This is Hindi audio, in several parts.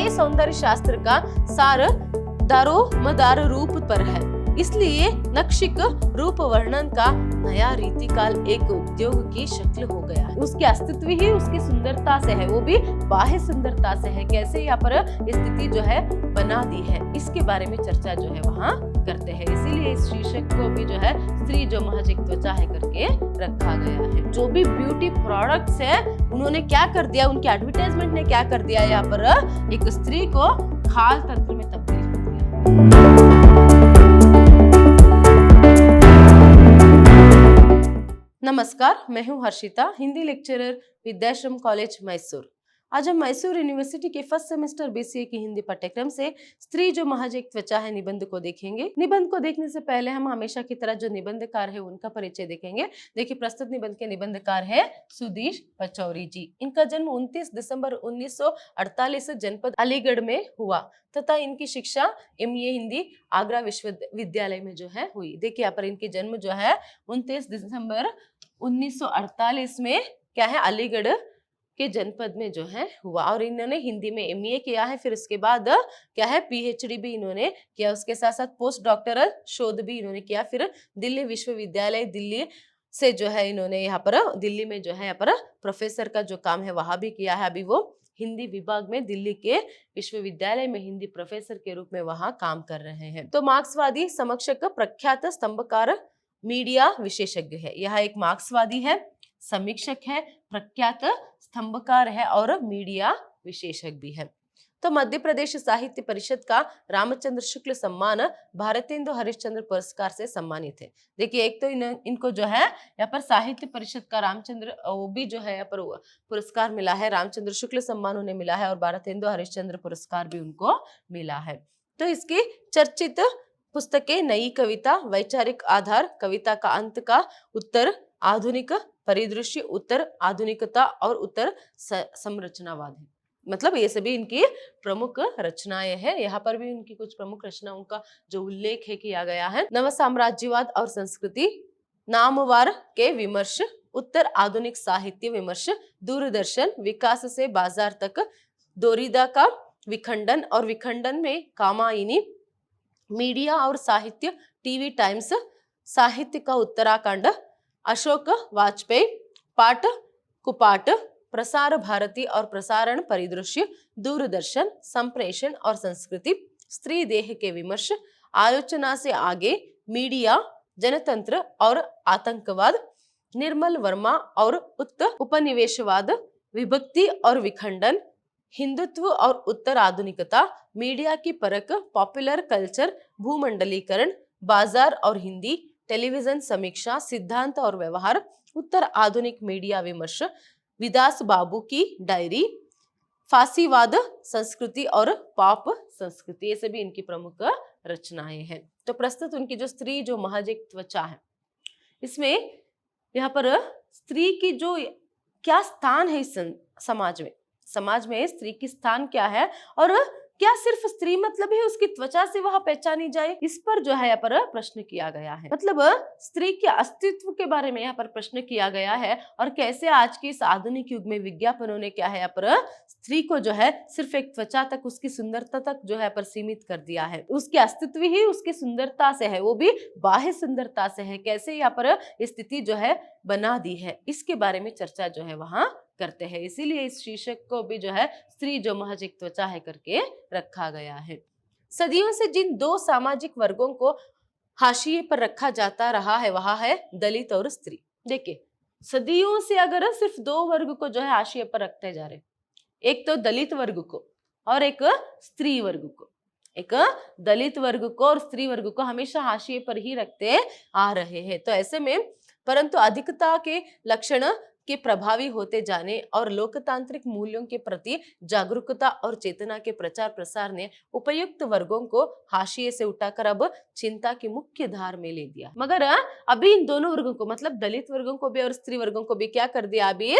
नए सौंदर्य शास्त्र का सार दारोमदार रूप पर है, इसलिए नक्शिक रूप वर्णन का नया रीतिकाल एक उद्योग की शक्ल हो गया है। उसके अस्तित्व ही उसकी सुंदरता से है, वो भी बाह्य सुंदरता से है। कैसे यहाँ पर स्थिति जो है बना दी है, इसके बारे में चर्चा जो है वहाँ करते हैं। इसीलिए इस शीर्षक को भी जो है स्त्री जो महज एक त्वचा है करके रखा गया है। जो भी ब्यूटी प्रोडक्ट्स है उन्होंने क्या कर दिया, उनके एडवर्टाइजमेंट ने क्या कर दिया, यहाँ पर एक स्त्री को खाल तंत्र में तब्दील कर दिया। नमस्कार, मैं हूं हर्षिता, हिंदी लेक्चरर विद्याश्रम कॉलेज मैसूर। आज हम मैसूर यूनिवर्सिटी के फर्स्ट सेमेस्टर बीसीए की हिंदी पाठ्यक्रम से स्त्री जो महज एक त्वचा है निबंध को देखेंगे। निबंध को देखने से पहले हम हमेशा की तरह जो निबंधकार है उनका परिचय देखेंगे। देखिए, प्रस्तुत निबंध के निबंधकार है सुधीश पचौरी जी। इनका जन्म 29 दिसंबर 1948 जनपद अलीगढ़ में हुआ तथा इनकी शिक्षा एमए हिंदी आगरा विश्वविद्यालय में जो है हुई। देखिए, यहाँ पर इनकी जन्म जो है 29 दिसंबर 1948 में क्या है, अलीगढ़ के जनपद में जो है हुआ और इन्होंने हिंदी में एमए किया है। फिर इसके बाद क्या है, पीएचडी भी इन्होंने किया। उसके साथ साथ पोस्ट डॉक्टरल शोध भी इन्होंने किया। फिर दिल्ली विश्वविद्यालय दिल्ली से जो है इन्होंने यहाँ पर दिल्ली में जो है यहाँ पर प्रोफेसर का जो काम है वहां भी किया है। अभी वो हिंदी विभाग में दिल्ली के विश्वविद्यालय में हिंदी प्रोफेसर के रूप में वहां काम कर रहे हैं। तो मार्क्सवादी समक्षक प्रख्यात स्तंभकार मीडिया विशेषज्ञ है। यह एक मार्क्सवादी है, समीक्षक है, प्रख्यात स्तंभकार है और मीडिया विशेषज्ञ भी है। तो मध्य प्रदेश साहित्य परिषद का रामचंद्र शुक्ल सम्मान भारतेंदु हरिश्चंद्र पुरस्कार से सम्मानित है। देखिए, एक तो इनको जो है यहाँ पर साहित्य परिषद का रामचंद्र वो भी जो है यहाँ पर पुरस्कार मिला है, रामचंद्र शुक्ल सम्मान उन्हें मिला है और भारतेंदु हरिश्चंद्र पुरस्कार भी उनको मिला है। तो इसकी चर्चित पुस्तकें नई कविता, वैचारिक आधार, कविता का अंत का उत्तर, आधुनिक परिदृश्य, उत्तर आधुनिकता और उत्तर संरचनावाद है। मतलब ये सभी इनकी प्रमुख रचनाएं हैं। यहाँ पर भी इनकी कुछ प्रमुख रचनाओं का जो उल्लेख है किया गया है। नव साम्राज्यवाद और संस्कृति, नामवार के विमर्श, उत्तर आधुनिक साहित्य विमर्श, दूरदर्शन, विकास से बाजार तक, दोरिदा का विखंडन और विखंडन में कामायनी, मीडिया और साहित्य, टीवी टाइम्स, साहित्य का उत्तराखंड, अशोक वाजपेयी, पाठ कुपाठ, प्रसार भारती और प्रसारण परिदृश्य, दूरदर्शन, संप्रेषण और संस्कृति, स्त्री देह के विमर्श, आलोचना से आगे, मीडिया, जनतंत्र और आतंकवाद, निर्मल वर्मा और उपनिवेशवाद, विभक्ति और विखंडन, हिंदुत्व और उत्तर आधुनिकता, मीडिया की परख, पॉपुलर कल्चर, भूमंडलीकरण, बाजार और हिंदी, टेलीविजन समीक्षा, सिद्धांत और व्यवहार, उत्तर आधुनिक मीडिया विमर्श, विदास बाबू की डायरी, फांसीवाद, संस्कृति और पॉप संस्कृति, ये सभी इनकी प्रमुख रचनाएं हैं। तो प्रस्तुत उनकी जो स्त्री जो महज एक त्वचा है, इसमें यहाँ पर स्त्री की जो क्या स्थान है इस समाज में स्त्री की स्थान क्या है और क्या सिर्फ स्त्री मतलब है उसकी त्वचा से वह पहचानी जाए, इस पर जो है यहाँ पर प्रश्न किया गया है। मतलब स्त्री के अस्तित्व के बारे में यहाँ पर प्रश्न किया गया है और कैसे आज के इस आधुनिक युग में विज्ञापनों ने क्या है यहाँ पर स्त्री को जो है सिर्फ एक त्वचा तक, उसकी सुंदरता तक जो है पर सीमित कर दिया है। उसके अस्तित्व ही उसकी सुंदरता से है, वो भी बाह्य सुंदरता से है। कैसे यहाँ पर स्थिति जो है बना दी है, इसके बारे में चर्चा जो है वहां करते हैं। इसीलिए इस शीर्षक को भी जो है स्त्री जो महज एक त्वचा है करके रखा गया है। सदियों से जिन दो सामाजिक वर्गों को हाशिए पर रखा जाता रहा है वह है दलित और स्त्री। देखिए, सदियों से अगर सिर्फ दो वर्ग को जो है हाशिए पर रखते जा रहे, एक तो दलित वर्ग को और एक स्त्री वर्ग को, एक दलित वर्ग को और स्त्री वर्ग को हमेशा हाशिए पर ही रखते आ रहे हैं। तो ऐसे में परंतु अधिकता के लक्षण के प्रभावी होते जाने और लोकतांत्रिक मूल्यों के प्रति जागरूकता और चेतना के प्रचार प्रसार ने उपयुक्त वर्गों को हाशिए से उठाकर अब चिंता की मुख्य धार में ले दिया। मगर अभी इन दोनों वर्गों को, मतलब दलित वर्गों को भी और स्त्री वर्गों को भी क्या कर दिया, अभी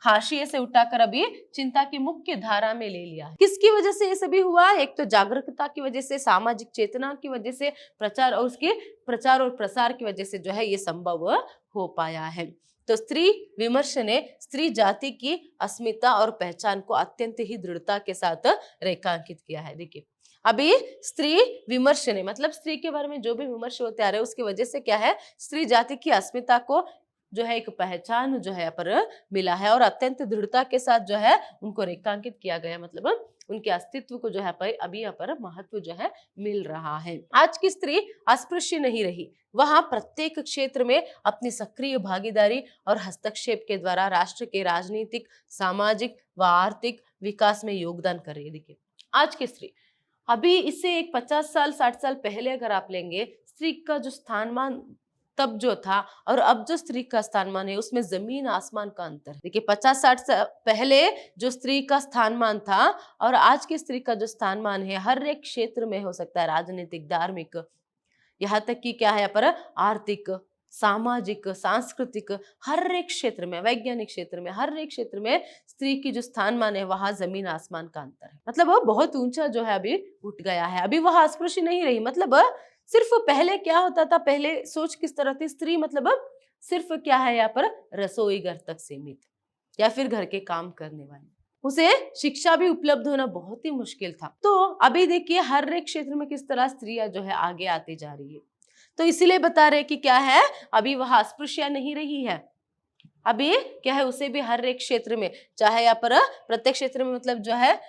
हाशिए से उठाकर अभी चिंता की मुख्य धारा में ले लिया है। किसकी वजह से ये सभी हुआ? एक तो जागरूकता की वजह से, सामाजिक चेतना की वजह से, प्रचार और उसके प्रचार और प्रसार की वजह से जो है ये संभव हो पाया है। तो स्त्री विमर्श ने स्त्री जाति की अस्मिता और पहचान को अत्यंत ही दृढ़ता के साथ रेखांकित किया है। देखिए अभी स्त्री विमर्श ने मतलब स्त्री के बारे में जो भी विमर्श होते आ रहे हैं उसकी वजह से क्या है, स्त्री जाति की अस्मिता को जो है एक पहचान जो है पर मिला है और अत्यंत दृढ़ता के साथ जो है उनको रेखांकित किया गया, मतलब उनके अस्तित्व को जो है पर अभी यहाँ पर महत्व जो है मिल रहा है। आज की स्त्री अस्पृश्य नहीं रही, वहां प्रत्येक क्षेत्र में अपनी सक्रिय भागीदारी और हस्तक्षेप के द्वारा राष्ट्र के राजनीतिक, सामाजिक व आर्थिक विकास में योगदान कर रही है। देखिए आज की स्त्री अभी इससे एक 50 साल 60 साल पहले अगर आप लेंगे, स्त्री का जो स्थानमान तब जो था और अब जो स्त्री का स्थानमान है उसमें जमीन आसमान का अंतर है। देखिए 50-60 साल पहले जो स्त्री का स्थानमान था और आज की स्त्री का जो स्थानमान है हर एक क्षेत्र में हो सकता है, राजनीतिक, धार्मिक, यहाँ तक कि क्या है यहाँ पर आर्थिक, सामाजिक, सांस्कृतिक, हर एक क्षेत्र में, वैज्ञानिक क्षेत्र में, हर एक क्षेत्र में स्त्री की जो स्थानमान है वहां जमीन आसमान का अंतर है। मतलब वो बहुत ऊंचा जो है अभी उठ गया है। अभी वह अस्पृश्य नहीं रही, मतलब सिर्फ पहले क्या होता था, पहले सोच किस तरह थी, स्त्री मतलब सिर्फ क्या है यहाँ पर रसोई घर तक सीमित या फिर घर के काम करने वाली, उसे शिक्षा भी उपलब्ध होना बहुत ही मुश्किल था। तो अभी देखिए हर एक क्षेत्र में किस तरह स्त्रियां जो है आगे आती जा रही है। तो इसीलिए बता रहे कि क्या है, अभी वह अस्पृश्य नहीं रही है, अभी क्या है उसे भी हर एक क्षेत्र में, चाहे यहाँ पर प्रत्येक क्षेत्र में मतलब जो है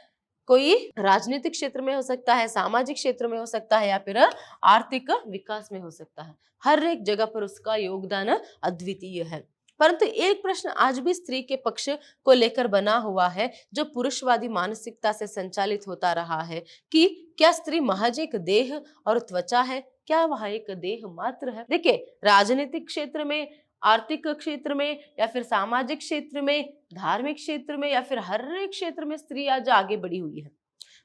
कोई राजनीतिक क्षेत्र में हो सकता है, सामाजिक क्षेत्र में हो सकता है या फिर आर्थिक विकास में हो सकता है, हर एक जगह पर उसका योगदान अद्वितीय है। परंतु एक प्रश्न आज भी स्त्री के पक्ष को लेकर बना हुआ है जो पुरुषवादी मानसिकता से संचालित होता रहा है कि क्या स्त्री महज एक देह और त्वचा है, क्या वह एक देह मात्र है। देखिए राजनीतिक क्षेत्र में, आर्थिक क्षेत्र में या फिर सामाजिक क्षेत्र में, धार्मिक क्षेत्र में या फिर हर एक क्षेत्र में स्त्री आज आगे बढ़ी हुई है,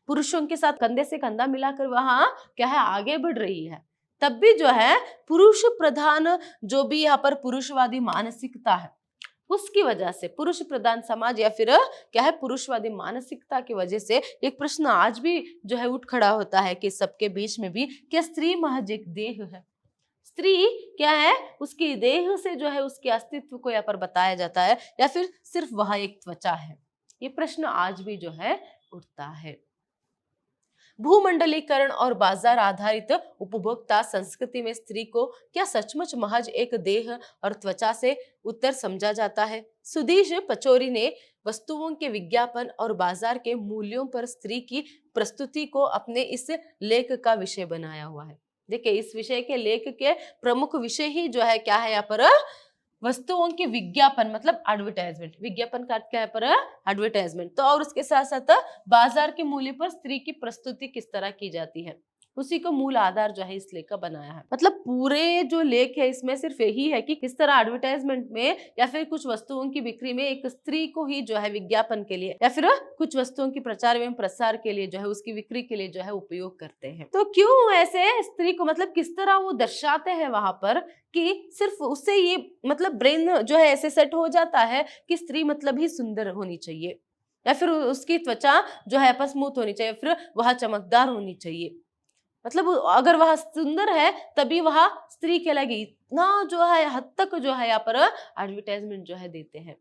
पुरुषों के साथ कंधे से कंधा मिलाकर वहां क्या है आगे बढ़ रही है। तब भी जो है पुरुष प्रधान जो भी यहाँ पर पुरुषवादी मानसिकता है उसकी वजह से, पुरुष प्रधान समाज या फिर क्या है पुरुषवादी मानसिकता की वजह से एक प्रश्न आज भी जो है उठ खड़ा होता है कि सबके बीच में भी क्या स्त्री महज एक देह है, स्त्री क्या है उसकी देह से जो है उसके अस्तित्व को यहाँ पर बताया जाता है या फिर सिर्फ वह एक त्वचा है। ये प्रश्न आज भी जो है उठता है। भूमंडलीकरण और बाजार आधारित उपभोक्ता संस्कृति में स्त्री को क्या सचमुच महज एक देह और त्वचा से उत्तर समझा जाता है। सुधीश पचौरी ने वस्तुओं के विज्ञापन और बाजार के मूल्यों पर स्त्री की प्रस्तुति को अपने इस लेख का विषय बनाया हुआ है। देखिए इस विषय के लेख के प्रमुख विषय ही जो है क्या है यहाँ पर वस्तुओं के विज्ञापन, मतलब एडवर्टाइजमेंट, विज्ञापन का क्या है पर एडवर्टाइजमेंट, तो और उसके साथ साथ बाजार के मूल्य पर स्त्री की प्रस्तुति किस तरह की जाती है उसी को मूल आधार जो है इस लेख का बनाया है। मतलब पूरे जो लेख है इसमें सिर्फ यही है कि किस तरह एडवर्टाइजमेंट में या फिर कुछ वस्तुओं की बिक्री में एक स्त्री को ही जो है विज्ञापन के लिए या फिर कुछ वस्तुओं की प्रचार एवं प्रसार के लिए जो है उसकी बिक्री के लिए जो है उपयोग करते हैं। तो क्यों ऐसे स्त्री को मतलब किस तरह वो दर्शाते हैं वहां पर कि सिर्फ उससे ये मतलब ब्रेन जो है ऐसे सेट हो जाता है कि स्त्री मतलब ही सुंदर होनी चाहिए या फिर उसकी त्वचा जो है स्मूथ होनी चाहिए, फिर वह चमकदार होनी चाहिए, मतलब अगर वह सुंदर है तभी वह स्त्री कहलाएगी, इतना जो है हद तक जो है यहाँ पर एडवर्टाइजमेंट जो है देते हैं।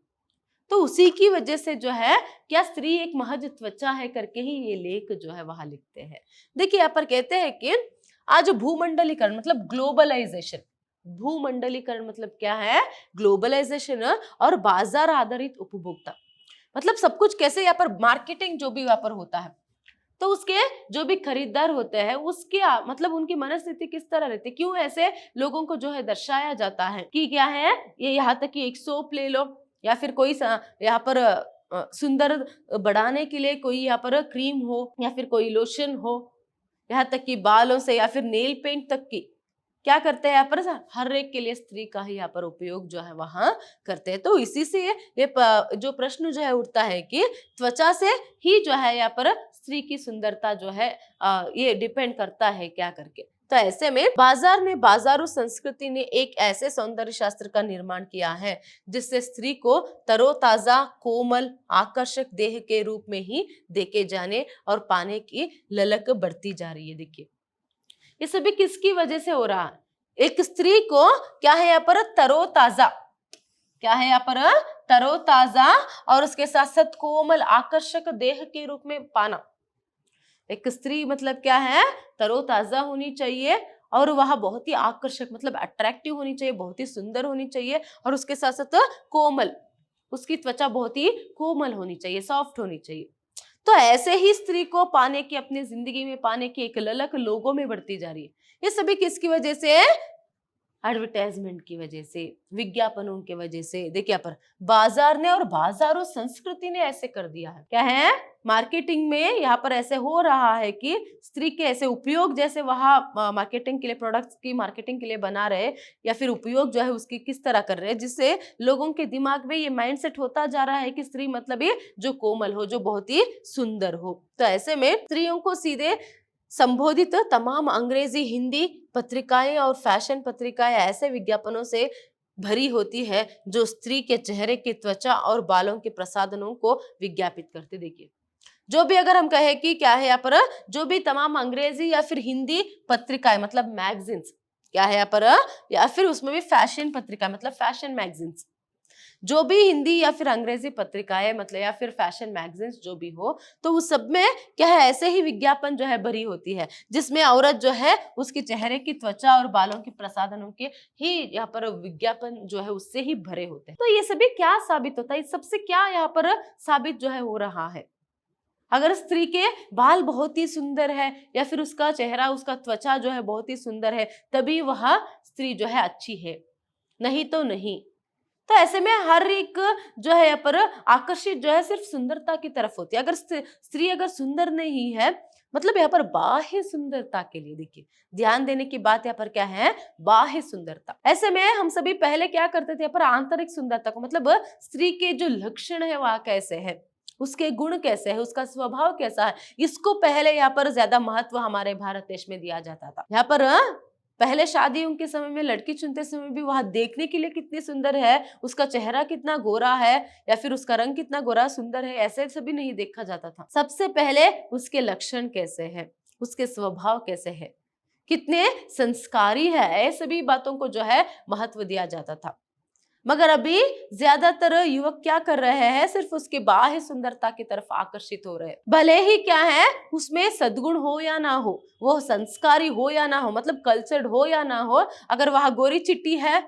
तो उसी की वजह से जो है क्या स्त्री एक महज त्वचा है करके ही ये लेख जो है वहां लिखते हैं। देखिए यहाँ पर कहते हैं कि आज भूमंडलीकरण मतलब ग्लोबलाइजेशन, भूमंडलीकरण मतलब क्या है ग्लोबलाइजेशन और बाजार आधारित उपभोक्ता, मतलब सब कुछ कैसे यहाँ पर मार्केटिंग जो भी यहाँ पर होता है तो उसके जो भी खरीदार होते हैं उसके मतलब उनकी मनस्थिति किस तरह रहती है, क्यों ऐसे लोगों को जो है दर्शाया जाता है कि क्या है ये यहाँ तक कि एक सोप ले लो या फिर कोई यहाँ पर सुंदर बढ़ाने के लिए कोई यहाँ पर क्रीम हो या फिर कोई लोशन हो, यहाँ तक कि बालों से या फिर नेल पेंट तक की क्या करते हैं यहाँ पर हर एक के लिए स्त्री का ही यहाँ पर उपयोग जो है वहां करते हैं। तो इसी से ये जो प्रश्न जो है उठता है कि त्वचा से ही जो है यहाँ पर स्त्री की सुंदरता जो है ये डिपेंड करता है क्या करके। तो ऐसे में बाजार ने, बाजारू संस्कृति ने एक ऐसे सौंदर्य शास्त्र का निर्माण किया है जिससे स्त्री को तरोताजा, कोमल, आकर्षक देह के रूप में ही देखे जाने और पाने की ललक बढ़ती जा रही है। देखिए ये सभी किसकी वजह से हो रहा है, एक स्त्री को क्या है यहाँ पर तरोताजा, क्या है यहाँ पर तरोताजा और उसके साथ साथ कोमल आकर्षक देह के रूप में पाना। एक स्त्री मतलब क्या है, तरोताजा होनी चाहिए और वह बहुत ही आकर्षक मतलब अट्रैक्टिव होनी चाहिए, बहुत ही सुंदर होनी चाहिए और उसके साथ साथ कोमल, उसकी त्वचा बहुत ही कोमल होनी चाहिए, सॉफ्ट होनी चाहिए। तो ऐसे ही स्त्री को पाने की, अपनी जिंदगी में पाने की एक ललक लोगों में बढ़ती जा रही है। ये सभी किसकी वजह से है? एडवर्टाइजमेंट की वजह से, विज्ञापनों की वजह से। देखिए पर बाजार ने और बाजारों संस्कृति ने ऐसे कर दिया है, क्या है, मार्केटिंग में यहाँ पर ऐसे हो रहा है कि स्त्री के ऐसे उपयोग, जैसे वहां मार्केटिंग के लिए, प्रोडक्ट्स की मार्केटिंग के लिए बना रहे या फिर उपयोग जो है उसकी किस तरह कर रहे हैं, जिससे लोगों के दिमाग में ये माइंडसेट होता जा रहा है कि स्त्री मतलब ये जो कोमल हो, जो बहुत ही सुंदर हो। तो ऐसे में स्त्रियों को सीधे संबोधित तमाम अंग्रेजी, हिंदी पत्रिकाएं और फैशन पत्रिकाएं ऐसे विज्ञापनों से भरी होती है जो स्त्री के चेहरे की त्वचा और बालों के प्रसाधनों को विज्ञापित करते। देखिए जो भी अगर हम कहें कि क्या है यहाँ पर, जो भी तमाम अंग्रेजी या फिर हिंदी पत्रिकाएं मतलब मैगजीन्स, क्या है यहाँ पर, या फिर उसमें भी फैशन पत्रिका मतलब फैशन मैगजीन्स, जो भी हिंदी या फिर अंग्रेजी पत्रिकाएं मतलब या फिर फैशन मैगजीन्स जो भी हो, तो उस सब में क्या है, ऐसे ही विज्ञापन जो है भरी होती है जिसमें औरत जो है उसके चेहरे की त्वचा और बालों के प्रसाधनों के ही यहाँ पर विज्ञापन जो है उससे ही भरे होते हैं। तो ये सभी क्या साबित होता है, इस सबसे क्या यहाँ पर साबित जो है हो रहा है? अगर स्त्री के बाल बहुत ही सुंदर है या फिर उसका चेहरा, उसका त्वचा जो है बहुत ही सुंदर है, तभी वह स्त्री जो है अच्छी है, नहीं तो नहीं। तो ऐसे में हर एक जो है यहाँ पर आकर्षित जो है सिर्फ सुंदरता की तरफ होती है। अगर स्त्री अगर सुंदर नहीं है, मतलब यहाँ पर बाह्य सुंदरता के लिए देखिए ध्यान देने की बात यहाँ पर क्या है, बाह्य सुंदरता। ऐसे में हम सभी पहले क्या करते थे यहाँ पर, आंतरिक सुंदरता को मतलब स्त्री के जो लक्षण है वह कैसे है, उसके गुण कैसे है, उसका स्वभाव कैसा है, इसको पहले यहाँ पर ज्यादा महत्व हमारे भारत देश में दिया जाता था। यहाँ पर पहले शादियों के समय में लड़की चुनते समय भी वहां देखने के लिए कितनी सुंदर है, उसका चेहरा कितना गोरा है या फिर उसका रंग कितना गोरा सुंदर है, ऐसे सभी नहीं देखा जाता था। सबसे पहले उसके लक्षण कैसे है, उसके स्वभाव कैसे है, कितने संस्कारी है, ऐसे सभी बातों को जो है महत्व दिया जाता था। मगर अभी ज्यादातर युवक क्या कर रहे हैं, सिर्फ उसके बाह्य सुंदरता की तरफ आकर्षित हो रहे हैं, भले ही क्या है उसमें सद्गुण हो या ना हो, वो संस्कारी हो या ना हो, मतलब कल्चर्ड हो या ना हो, अगर वह गोरी चिट्टी है,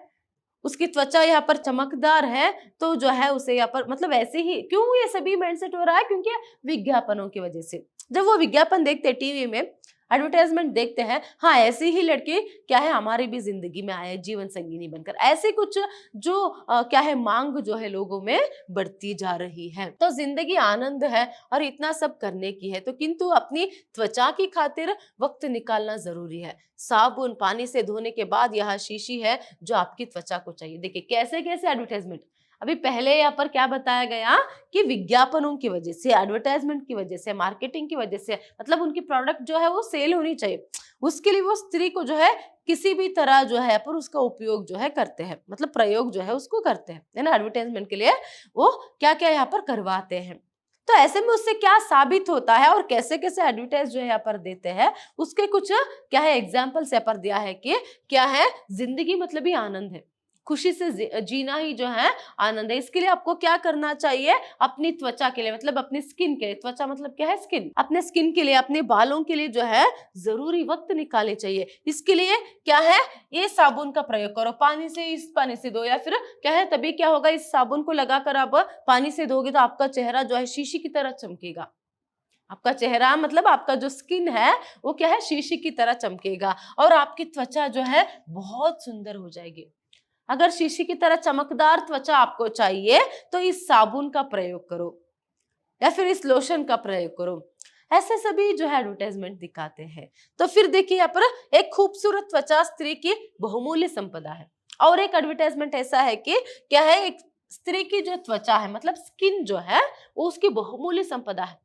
उसकी त्वचा यहाँ पर चमकदार है, तो जो है उसे यहाँ पर मतलब ऐसे ही क्यों ये सभी माइंडसेट हो रहा है, क्योंकि विज्ञापनों की वजह से। जब वो विज्ञापन देखते टीवी में, एडवर्टाइजमेंट देखते हैं, हाँ ऐसी ही लड़की क्या है हमारी भी जिंदगी में आए जीवन संगिनी बनकर, ऐसे कुछ जो क्या है मांग जो है लोगों में बढ़ती जा रही है। तो जिंदगी आनंद है और इतना सब करने की है, तो किंतु अपनी त्वचा की खातिर वक्त निकालना जरूरी है। साबुन पानी से धोने के बाद यह शीशी है जो आपकी त्वचा को चाहिए। देखिए कैसे कैसे एडवर्टाइजमेंट, अभी पहले यहाँ पर क्या बताया गया कि विज्ञापनों की वजह से, एडवर्टाइजमेंट की वजह से, मार्केटिंग की वजह से, मतलब उनकी प्रोडक्ट जो है वो सेल होनी चाहिए, उसके लिए वो स्त्री को जो है किसी भी तरह जो है पर उसका उपयोग जो है करते हैं, मतलब प्रयोग जो है उसको करते हैं, है ना, एडवर्टाइजमेंट के लिए वो क्या क्या यहाँ पर करवाते हैं। तो ऐसे में उससे क्या साबित होता है और कैसे कैसे एडवर्टाइज जो है यहाँ पर देते हैं, उसके कुछ क्या है एग्जाम्पल्स यहाँ पर दिया है कि क्या है, जिंदगी मतलब ही आनंद है, खुशी से जीना ही जो है आनंद है। इसके लिए आपको क्या करना चाहिए, अपनी त्वचा के लिए मतलब अपनी स्किन के लिए, त्वचा मतलब क्या है स्किन, अपने स्किन के लिए, अपने बालों के लिए जो है जरूरी वक्त निकालने चाहिए। इसके लिए क्या है, ये साबुन का प्रयोग करो, पानी से, इस पानी से धो, या फिर क्या है तभी क्या होगा, इस साबुन को लगाकर आप पानी से धोगे तो आपका चेहरा जो है शीशी की तरह चमकेगा। आपका चेहरा मतलब आपका जो स्किन है वो क्या है, शीशी की तरह चमकेगा और आपकी त्वचा जो है बहुत सुंदर हो जाएगी। अगर शीशी की तरह चमकदार त्वचा आपको चाहिए तो इस साबुन का प्रयोग करो या फिर इस लोशन का प्रयोग करो, ऐसे सभी जो है एडवर्टाइजमेंट दिखाते हैं। तो फिर देखिए यहाँ पर एक खूबसूरत त्वचा स्त्री की बहुमूल्य संपदा है, और एक एडवर्टाइजमेंट ऐसा है कि क्या है, एक स्त्री की जो त्वचा है मतलब स्किन जो है वो उसकी बहुमूल्य संपदा है,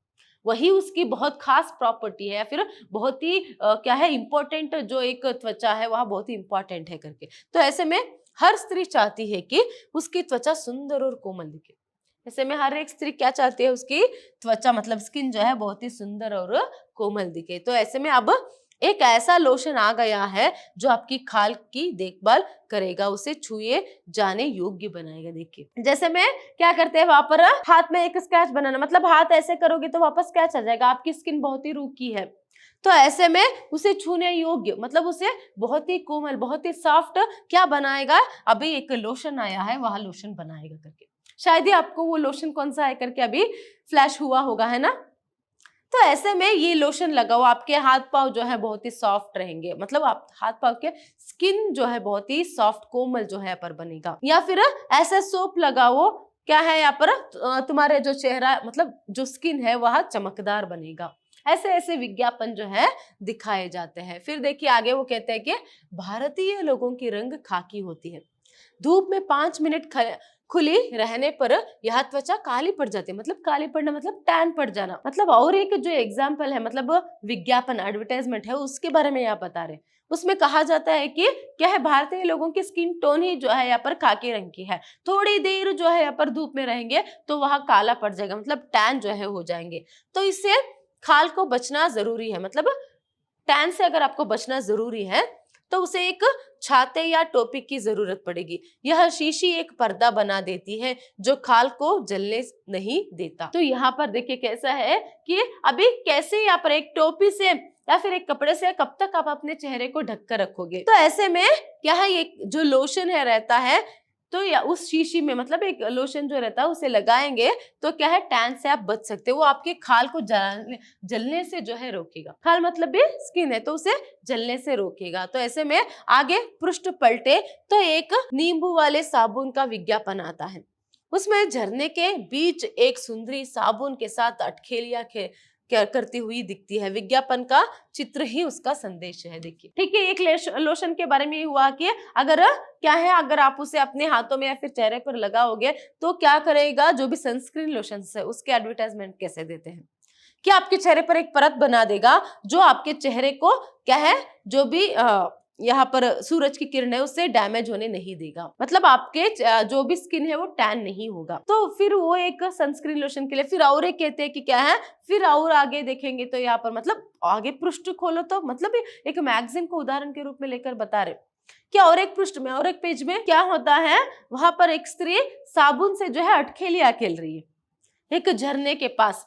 वही उसकी बहुत खास प्रॉपर्टी है या फिर बहुत ही क्या है इंपॉर्टेंट, जो एक त्वचा है वह बहुत ही इंपॉर्टेंट है करके। तो ऐसे में हर स्त्री चाहती है कि उसकी त्वचा सुंदर और कोमल दिखे। ऐसे में हर एक स्त्री क्या चाहती है, उसकी त्वचा मतलब स्किन जो है बहुत ही सुंदर और कोमल दिखे। तो ऐसे में अब एक ऐसा लोशन आ गया है जो आपकी खाल की देखभाल करेगा, उसे छुए जाने योग्य बनाएगा। देखिए जैसे मैं क्या करते हैं वहां पर हाथ में एक स्क्रैच बनाना, मतलब हाथ ऐसे करोगे तो वापस स्क्रैच आ जाएगा, आपकी स्किन बहुत ही रूखी है, तो ऐसे में उसे छूने योग्य मतलब उसे बहुत ही कोमल, बहुत ही सॉफ्ट क्या बनाएगा, अभी एक लोशन आया है वह लोशन बनाएगा करके। शायद ही आपको वो लोशन कौन सा है करके अभी फ्लैश हुआ होगा, है ना। तो ऐसे में ये लोशन लगाओ, आपके हाथ पांव जो है बहुत ही सॉफ्ट रहेंगे, मतलब आप हाथ पांव के स्किन जो है बहुत ही सॉफ्ट कोमल जो है पर बनेगा। या फिर ऐसे सोप लगाओ, क्या है यहाँ पर तुम्हारे जो चेहरा मतलब जो स्किन है वह चमकदार बनेगा। ऐसे ऐसे विज्ञापन जो है दिखाए जाते हैं। फिर देखिए आगे वो कहते हैं कि भारतीय लोगों की रंग खाकी होती है, धूप में 5 मिनट खुली रहने पर यह त्वचा काली पड़ जाती है, मतलब काली पड़ना मतलब टैन पड़ जाना। मतलब और एक जो एग्जाम्पल है, मतलब विज्ञापन एडवर्टाइजमेंट है उसके बारे में यहाँ बता रहे, उसमें कहा जाता है कि क्या है, भारतीय लोगों की स्किन टोन ही जो है यहाँ पर खाकी रंग की है, थोड़ी देर जो है यहाँ पर धूप में रहेंगे तो वह काला पड़ जाएगा, मतलब टैन जो है हो जाएंगे। तो इससे खाल को बचना जरूरी है, मतलब टैन से अगर आपको बचना जरूरी है तो उसे एक छाते या टोपी की जरूरत पड़ेगी। यह शीशी एक पर्दा बना देती है जो खाल को जलने नहीं देता। तो यहाँ पर देखिए कैसा है कि अभी कैसे यहाँ पर एक टोपी से या फिर एक कपड़े से कब तक आप अपने चेहरे को ढक कर रखोगे। तो ऐसे में क्या है, ये जो लोशन है रहता है तो या उस शीशी में मतलब एक लोशन जो रहता है उसे लगाएंगे तो क्या है, टैन से आप बच सकते हो, वो आपके खाल को जलने से जो है रोकेगा। खाल मतलब भी स्किन है तो उसे जलने से रोकेगा। तो ऐसे में आगे पृष्ठ पलटे तो एक नींबू वाले साबुन का विज्ञापन आता है, उसमें झरने के बीच एक सुंदरी साबुन के साथ अटखेलियां क्या करती हुई दिखती है। विज्ञापन का चित्र ही उसका संदेश है। देखिए ठीक है, एक लोशन के बारे में ये हुआ कि अगर क्या है, अगर आप उसे अपने हाथों में या फिर चेहरे पर लगाओगे तो क्या करेगा, जो भी सनस्क्रीन लोशन है उसके एडवर्टाइजमेंट कैसे देते हैं कि आपके चेहरे पर एक परत बना देगा जो आपके चेहरे को क्या है, जो भी यहाँ पर सूरज की किरण है उससे डैमेज होने नहीं देगा, मतलब आपके जो भी स्किन है वो टैन नहीं होगा। तो फिर वो एक सनस्क्रीन लोशन के लिए फिर और एक कहते हैं कि क्या है, फिर और आगे देखेंगे तो यहाँ पर मतलब आगे पृष्ठ खोलो तो मतलब एक मैगजीन को उदाहरण के रूप में लेकर बता रहे क्या, और एक पृष्ठ में और एक पेज में क्या होता है, वहां पर एक स्त्री साबुन से जो है अटखेलियां खेल रही है, एक झरने के पास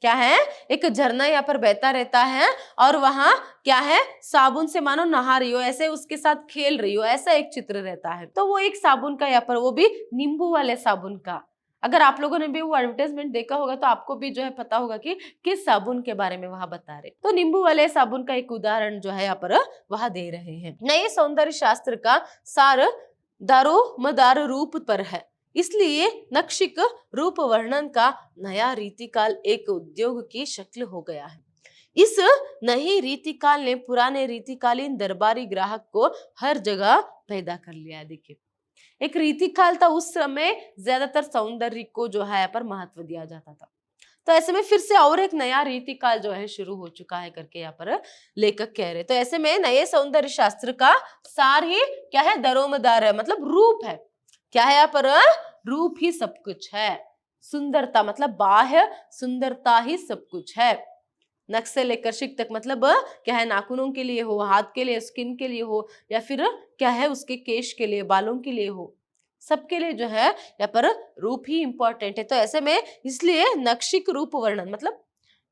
क्या है, एक झरना यहाँ पर बहता रहता है और वहां क्या है, साबुन से मानो नहा रही हो, ऐसे उसके साथ खेल रही हो, ऐसा एक चित्र रहता है। तो वो एक साबुन का यहाँ पर, वो भी नींबू वाले साबुन का। अगर आप लोगों ने भी वो एडवर्टाइजमेंट देखा होगा तो आपको भी जो है पता होगा कि किस साबुन के बारे में वहां बता रहे। तो नींबू वाले साबुन का एक उदाहरण जो है यहाँ पर वह दे रहे हैं। नए सौंदर्य शास्त्र का सार दारोमदार रूप पर है, इसलिए नक्शिक रूप वर्णन का नया रीतिकाल एक उद्योग की शक्ल हो गया है। इस नई रीतिकाल ने पुराने रीतिकालीन दरबारी ग्राहक को हर जगह पैदा कर लिया। देखिए एक रीतिकाल था, उस समय ज्यादातर सौंदर्य को जो है पर महत्व दिया जाता था, तो ऐसे में फिर से और एक नया रीतिकाल जो है शुरू हो चुका है करके यहाँ पर लेखक कह रहे। तो ऐसे में नए सौंदर्य शास्त्र का सार ही क्या है, दरोमदार है, मतलब रूप है, क्या है यहाँ पर, रूप ही सब कुछ है, सुंदरता मतलब बाह्य सुंदरता ही सब कुछ है। नख से लेकर शिक तक मतलब क्या है, नाखूनों के लिए हो, हाथ के लिए, स्किन के लिए हो, या फिर क्या है उसके केश के लिए, बालों के लिए हो, सबके लिए जो है यहाँ पर रूप ही इंपॉर्टेंट है। तो ऐसे में इसलिए नक्शिक रूप वर्णन मतलब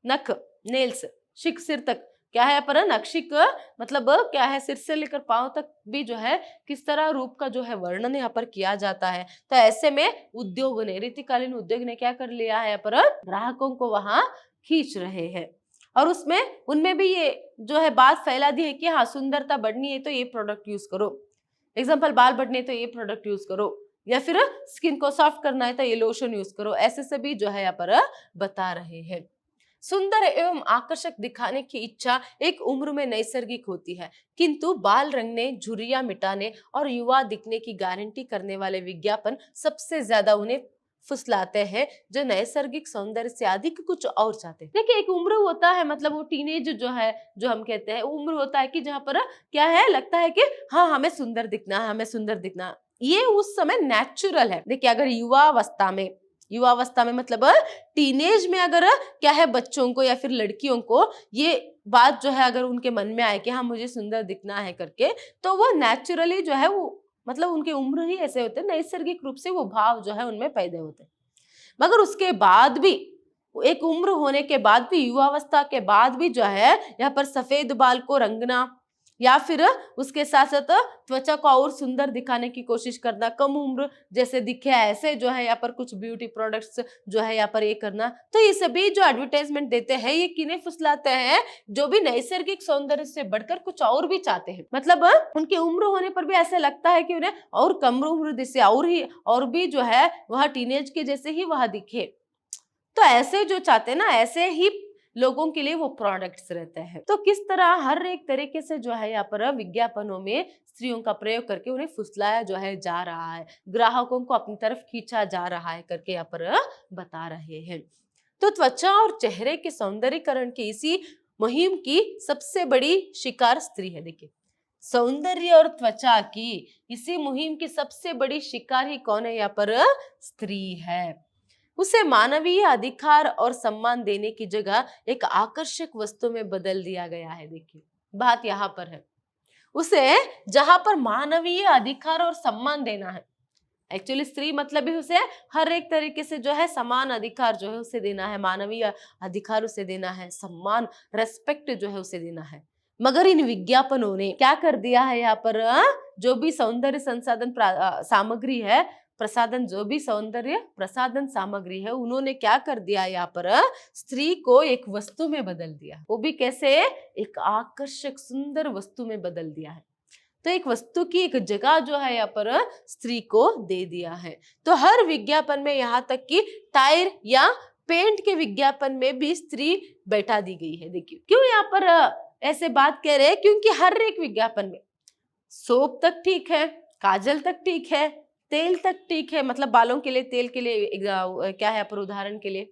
नख नेल्स, शिक सिर तक, क्या है यहाँ पर नक्शिक मतलब क्या है, सिर से लेकर पांव तक भी जो है किस तरह रूप का जो है वर्णन यहाँ पर किया जाता है। तो ऐसे में उद्योग ने, रीतिकालीन उद्योग ने क्या कर लिया है, यहाँ पर ग्राहकों को वहां खींच रहे हैं और उसमें उनमें भी ये जो है बात फैला दी है कि हाँ सुंदरता बढ़नी है तो ये प्रोडक्ट यूज करो, एग्जाम्पल बाल बढ़ने तो ये प्रोडक्ट यूज करो, या फिर स्किन को सॉफ्ट करना है तो ये लोशन यूज करो, ऐसे सभी जो है यहाँ पर बता रहे हैं। सुंदर एवं आकर्षक दिखाने की इच्छा एक उम्र में नैसर्गिक होती है, किंतु बाल रंगने, झुर्रियां मिटाने और युवा दिखने की गारंटी करने वाले विज्ञापन सबसे ज्यादा उन्हें फुसलाते हैं जो नैसर्गिक सौंदर्य से अधिक कुछ और चाहते हैं। देखिए एक उम्र होता है, मतलब वो टीनेज जो है, जो हम कहते हैं उम्र होता है कि जहाँ पर क्या है, लगता है कि हाँ हमें सुंदर दिखना है, हमें सुंदर दिखना, ये उस समय नेचुरल है। देखिए अगर युवा अवस्था में युवावस्था में मतलब टीनेज में अगर क्या है बच्चों को या फिर लड़कियों को ये बात जो है अगर उनके मन में आए कि हाँ मुझे सुंदर दिखना है करके, तो वो नेचुरली जो है वो मतलब उनके उम्र ही ऐसे होते हैं, नैसर्गिक रूप से वो भाव जो है उनमें पैदा होते हैं। मगर उसके बाद भी एक उम्र होने के बाद भी, युवावस्था के बाद भी जो है यहाँ पर सफेद बाल को रंगना या फिर उसके साथ साथ त्वचा को और सुंदर दिखाने की कोशिश करना, कम उम्र जैसे दिखे ऐसे जो है यहाँ पर कुछ ब्यूटी प्रोडक्ट्स जो है यहाँ पर ये करना, तो ये सभी जो एडवर्टाइजमेंट देते हैं ये किन्हें फुसलाते हैं, जो भी नैसर्गिक सौंदर्य से बढ़कर कुछ और भी चाहते हैं। मतलब उनकी उम्र होने पर भी ऐसा लगता है कि उन्हें और कम उम्र से और भी जो है वह टीनेज के जैसे ही वह दिखे। तो ऐसे जो चाहते हैं ना, ऐसे ही लोगों के लिए वो प्रोडक्ट्स रहते हैं। तो किस तरह हर एक तरीके से जो है यहाँ पर विज्ञापनों में स्त्रियों का प्रयोग करके उन्हें फुसलाया जो है जा रहा है, ग्राहकों को अपनी तरफ खींचा जा रहा है करके यहाँ पर बता रहे हैं। तो त्वचा और चेहरे के सौंदर्यीकरण की इसी मुहिम की सबसे बड़ी शिकार स्त्री है। देखिए, सौंदर्य और त्वचा की इसी मुहिम की सबसे बड़ी शिकार ही कौन है? यहाँ पर स्त्री है। उसे मानवीय अधिकार और सम्मान देने की जगह एक आकर्षक वस्तु में बदल दिया गया है। देखिए, बात यहाँ पर है, उसे जहां पर मानवीय अधिकार और सम्मान देना है, एक्चुअली स्त्री मतलब भी उसे हर एक तरीके से जो है समान अधिकार जो है उसे देना है, मानवीय अधिकार उसे देना है, सम्मान रेस्पेक्ट जो है उसे देना है। मगर इन विज्ञापनों ने क्या कर दिया है यहाँ पर, जो भी सौंदर्य संसाधन सामग्री है, प्रसाधन, जो भी सौंदर्य प्रसाधन सामग्री है, उन्होंने क्या कर दिया यहाँ पर, स्त्री को एक वस्तु में बदल दिया। वो भी कैसे? एक आकर्षक सुंदर वस्तु में बदल दिया है। तो एक वस्तु की एक जगह जो है यहाँ पर स्त्री को दे दिया है। तो हर विज्ञापन में, यहाँ तक कि टायर या पेंट के विज्ञापन में भी स्त्री बैठा दी गई है। देखिए क्यों यहाँ पर ऐसे बात कह रहे हैं, क्योंकि हर एक विज्ञापन में सोप तक ठीक है, काजल तक ठीक है, तेल तक ठीक है, मतलब बालों के लिए तेल के लिए क्या है पर उदाहरण के लिए,